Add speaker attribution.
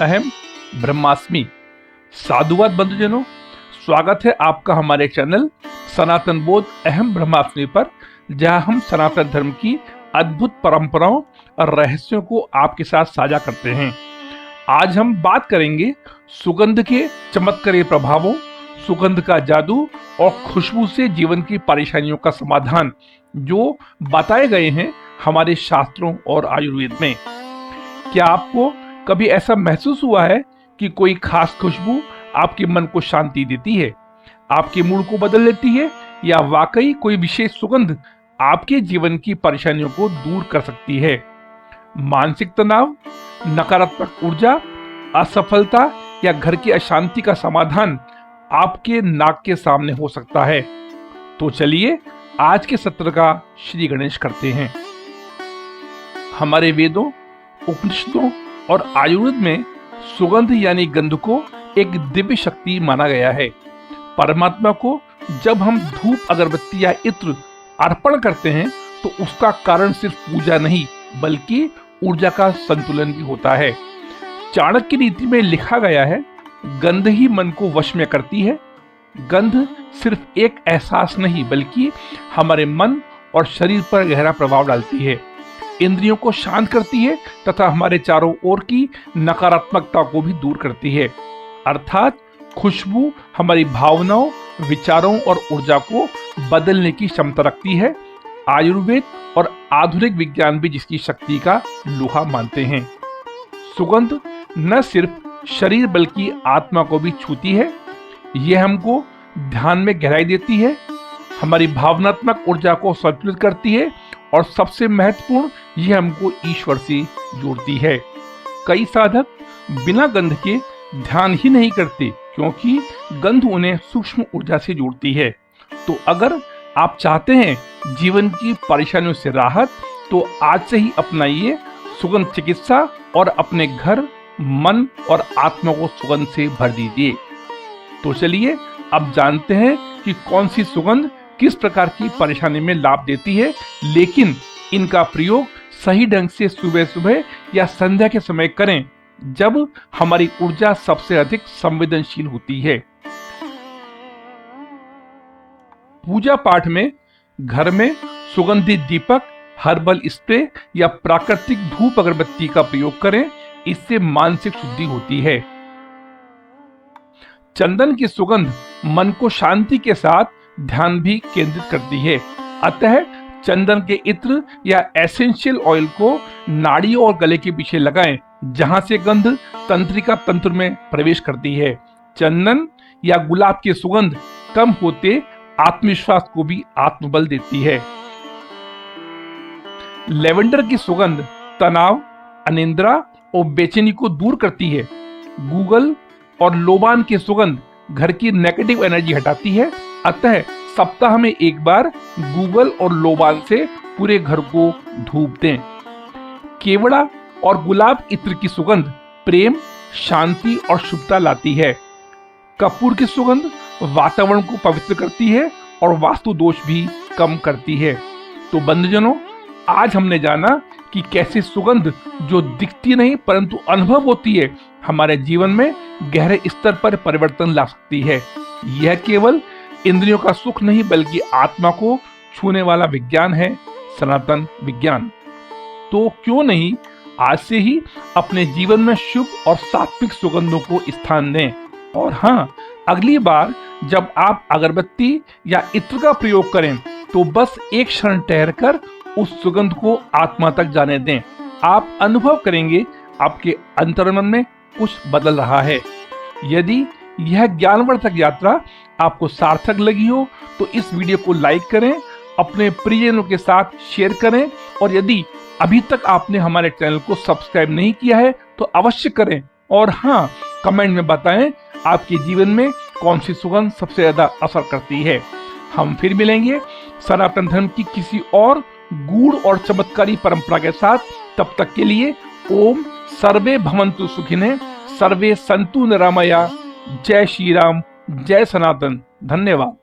Speaker 1: अहम ब्रह्मास्मि। साधुवाद बंधुजनों, स्वागत है आपका हमारे चैनल सनातन बोध अहम ब्रह्मास्मि पर, जहां हम सनातन धर्म की अद्भुत परंपराओं और रहस्यों को आपके साथ साझा करते हैं। आज हम बात करेंगे सुगंध के चमत्कारी प्रभावों, सुगंध का जादू और खुशबू से जीवन की परेशानियों का समाधान जो बताए गए हैं हमारे शास्त्रों और आयुर्वेद में। क्या आपको कभी ऐसा महसूस हुआ है कि कोई खास खुशबू आपके मन को शांति देती है, आपके मूड को बदल देती है, या वाकई कोई विशेष सुगंध आपके जीवन की परेशानियों को दूर कर सकती है? मानसिक तनाव, नकारात्मक ऊर्जा, असफलता या घर की अशांति का समाधान आपके नाक के सामने हो सकता है। तो चलिए आज के सत्र का श्री गणेश करते हैं। हमारे वेदों, उपनिषदों और आयुर्वेद में सुगंध यानी गंध को एक दिव्य शक्ति माना गया है। परमात्मा को जब हम धूप, अगरबत्ती या इत्र अर्पण करते हैं तो उसका कारण सिर्फ पूजा नहीं बल्कि ऊर्जा का संतुलन भी होता है। चाणक्य नीति में लिखा गया है, गंध ही मन को वश में करती है। गंध सिर्फ एक एहसास नहीं बल्कि हमारे मन और शरीर पर गहरा प्रभाव डालती है, इंद्रियों को शांत करती है तथा हमारे चारों ओर की नकारात्मकता को भी दूर करती है। अर्थात खुशबू हमारी भावनाओं, विचारों और ऊर्जा को बदलने की क्षमता रखती है। आयुर्वेद और आधुनिक विज्ञान भी जिसकी शक्ति का लोहा मानते हैं। सुगंध न सिर्फ शरीर बल्कि आत्मा को भी छूती है। यह हमको ध्यान में गहराई देती है, हमारी भावनात्मक ऊर्जा को संतुलित करती है और सबसे महत्वपूर्ण, यह हमको ईश्वर से जोड़ती है। कई साधक बिना गंध के ध्यान ही नहीं करते क्योंकि गंध उन्हें सूक्ष्म ऊर्जा से जोड़ती है। तो अगर आप चाहते हैं जीवन की परेशानियों से राहत, तो आज से ही अपनाइए सुगंध चिकित्सा और अपने घर, मन और आत्मा को सुगंध से भर दीजिए। तो चलिए अब जानते हैं कि कौन सी सुगंध किस प्रकार की परेशानी में लाभ देती है, लेकिन इनका प्रयोग सही ढंग से सुबह सुबह या संध्या के समय करें जब हमारी ऊर्जा सबसे अधिक संवेदनशील होती है। पूजा पाठ में घर में सुगंधित दीपक, हर्बल स्प्रे या प्राकृतिक धूप अगरबत्ती का प्रयोग करें, इससे मानसिक शुद्धि होती है। चंदन की सुगंध मन को शांति के साथ ध्यान भी केंद्रित करती है। अतः चंदन के इत्र या एसेंशियल ऑयल को नाड़ियों और गले के पीछे लगाएं, जहां से गंध तंत्रिका तंत्र में प्रवेश करती है। चंदन या गुलाब की सुगंध कम होते आत्मविश्वास को भी आत्मबल देती है। लेवेंडर की सुगंध तनाव, अनिद्रा और बेचैनी को दूर करती है। गूगल और लोबान की सुगंध घर की नेगेटिव एनर्जी हटाती है। अतः सप्ताह में एक बार गूगल और लोबान से पूरे घर को धूप दें। केवड़ा और गुलाब इत्र की सुगंध प्रेम, शांति और शुभता लाती है। कपूर की सुगंध वातावरण को पवित्र करती है और वास्तु दोष भी कम करती है। तो बंधुजनों, आज हमने जाना कि कैसे सुगंध जो दिखती नहीं परंतु अनुभव होती है, हमारे जीवन में गहरे स्तर पर परिवर्तन ला सकती है। यह केवल इंद्रियों का सुख नहीं बल्कि आत्मा को छूने वाला विज्ञान है, सनातन विज्ञान। तो क्यों नहीं आज से ही अपने जीवन में शुभ और सात्विक सुगंधों को स्थान दें। और हाँ, अगली बार जब आप अगरबत्ती या इत्र का प्रयोग करें तो बस एक क्षण ठहरकर उस सुगंध को आत्मा तक जाने दें। आप अनुभव करेंगे आपके अंतर्मन में कुछ बदल रहा है। यदि यह ज्ञानवर्धक यात्रा आपको सार्थक लगी हो तो इस वीडियो को लाइक करें, अपने प्रियजनों के साथ शेयर करें, और यदि अभी तक आपने हमारे चैनल को सब्सक्राइब नहीं किया है तो अवश्य करें। और हाँ, कमेंट में बताएं आपके जीवन में कौन सी सुगंध सबसे ज्यादा असर करती है। हम फिर मिलेंगे सनातन धर्म की किसी और गूढ़ और चमत्कारी परंपरा के साथ। तब तक के लिए ओम सर्वे भवन्तु सुखिनः, सर्वे सन्तु निरामया। जय श्री राम, जय सनातन। धन्यवाद।